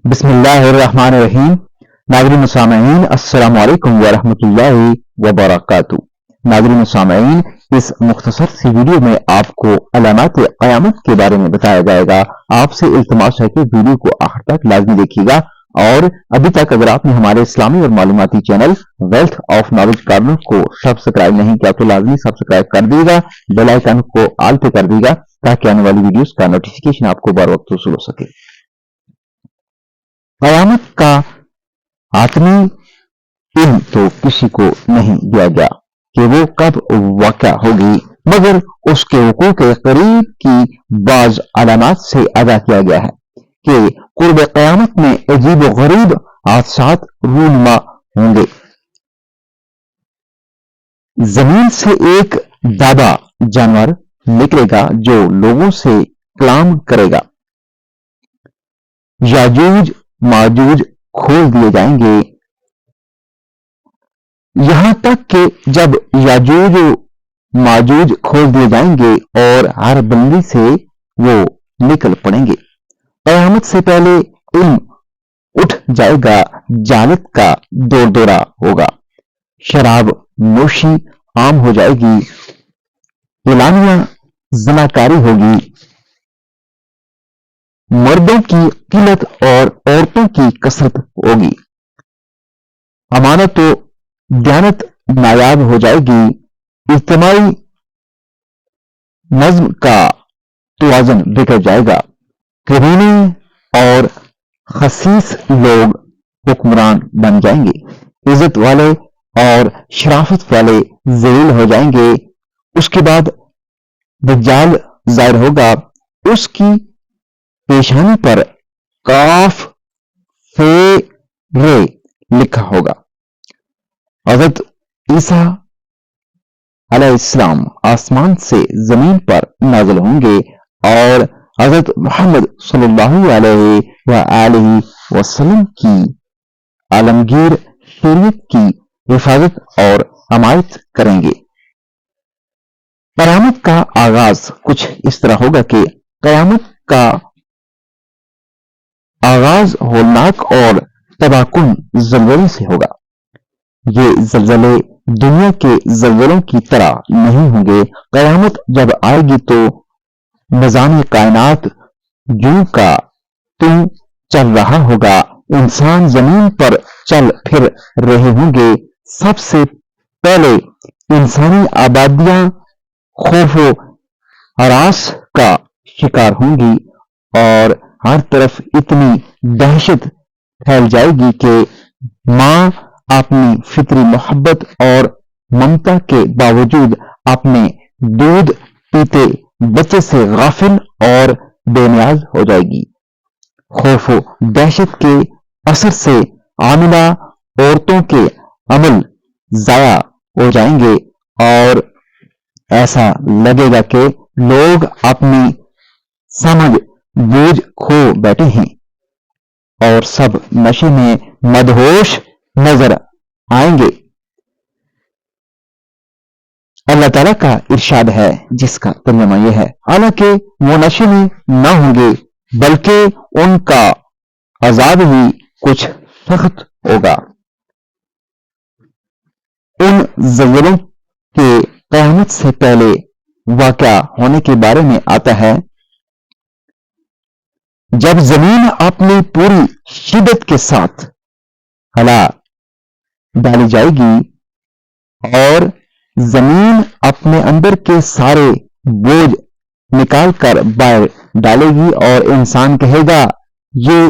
بسم اللہ الرحمن الرحیم۔ ناظرین سامعین السلام علیکم ورحمۃ اللہ وبرکاتہ۔ ناظرین سامعین، اس مختصر سی ویڈیو میں آپ کو علامات قیامت کے بارے میں بتایا جائے گا۔ آپ سے التماس ہے کہ ویڈیو کو آخر تک لازمی دیکھیے گا، اور ابھی تک اگر آپ نے ہمارے اسلامی اور معلوماتی channel wealth of knowledge corner کو سبسکرائب نہیں کیا تو لازمی سبسکرائب کر دیے گا، بیل آئیکن کو آل پہ کر دیے گا تاکہ آنے والی ویڈیوز کا نوٹیفیکیشن آپ کو بر وقت وصول ہو سکے۔ قیامت کا حتمی علم تو کسی کو نہیں دیا گیا کہ وہ کب واقع ہوگی، مگر اس کے وقوع کے قریب کی بعض علامات سے ادا کیا گیا ہے کہ قرب قیامت میں عجیب و غریب حادثات رونما ہوں گے۔ زمین سے ایک دابا جانور نکلے گا جو لوگوں سے کلام کرے گا۔ یاجوج ماجوج کھول دیے جائیں گے، یہاں تک کہ جب یاجوج ماجوج کھول دیے جائیں گے اور ہر بندی سے وہ نکل پڑیں گے۔ قیامت سے پہلے علم اٹھ جائے گا، جہالت کا دور دورہ ہوگا، شراب نوشی عام ہو جائے گی، اعلانیہ زناکاری ہوگی، مردوں کی قلت اور عورتوں کی کثرت ہوگی، امانت و دیانت نایاب ہو جائے گی، اجتماعی نظم کا توازن بگڑ جائے گا، کمینے اور خسیس لوگ حکمران بن جائیں گے، عزت والے اور شرافت والے ذلیل ہو جائیں گے۔ اس کے بعد دجال ظاہر ہوگا، اس کی پیشانی پر کاف فے رے لکھا ہوگا۔ حضرت عیسیٰ علیہ السلام آسمان سے زمین پر نازل ہوں گے اور حضرت محمد صلی اللہ علیہ وآلہ وسلم کی عالمگیر شریعت کی حفاظت اور حمایت کریں گے۔ قیامت کا آغاز کچھ اس طرح ہوگا کہ قیامت کا آغاز ہولناک اور تباہ کن زلزلے سے ہوگا۔ یہ زلزلے دنیا کے زلزلوں کی طرح نہیں ہوں گے۔ قیامت جب آئے گی تو نظام کائنات یوں کا توں چل رہا ہوگا، انسان زمین پر چل پھر رہے ہوں گے۔ سب سے پہلے انسانی آبادیاں خوف و ہراس کا شکار ہوں گی اور ہر طرف اتنی دہشت پھیل جائے گی کہ ماں اپنی فطری محبت اور ممتا کے باوجود اپنے دودھ پیتے بچے سے غافل اور بے نیاز ہو جائے گی۔ خوف و دہشت کے اثر سے عاملہ عورتوں کے عمل ضائع ہو جائیں گے اور ایسا لگے گا کہ لوگ اپنی سمجھ بوجھ کھو بیٹھے ہیں اور سب نشے میں مدہوش نظر آئیں گے۔ اللہ تعالیٰ کا ارشاد ہے جس کا ترجمہ یہ ہے، حالانکہ وہ نشے میں نہ ہوں گے بلکہ ان کا عذاب ہی کچھ سخت ہوگا۔ ان زلزلوں کے قیامت سے پہلے واقع ہونے کے بارے میں آتا ہے، جب زمین اپنی پوری شدت کے ساتھ ہلا ڈالی جائے گی اور زمین اپنے اندر کے سارے بوجھ نکال کر باہر ڈالے گی اور انسان کہے گا یہ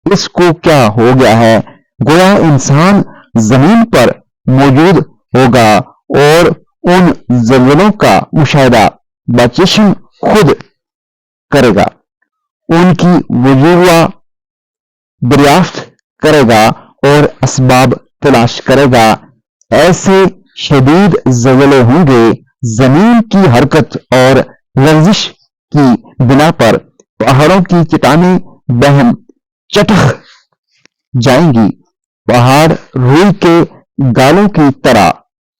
اس کو کیا ہو گیا ہے، گویا انسان زمین پر موجود ہوگا اور ان زلزلوں کا مشاہدہ بچشم خود کرے گا، ان کی وجوہ دریافت کرے گا اور اسباب تلاش کرے گا۔ ایسے شدید زلزلے ہوں گے، زمین کی حرکت اور لرزش کی بنا پر پہاڑوں کی چٹانیں بہم چٹخ جائیں گی، پہاڑ روئی کے گالوں کی طرح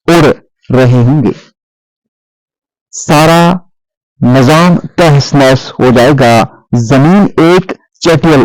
اڑ رہے ہوں گے، سارا نظام تہس نہس ہو جائے گا، زمین ایک چٹیل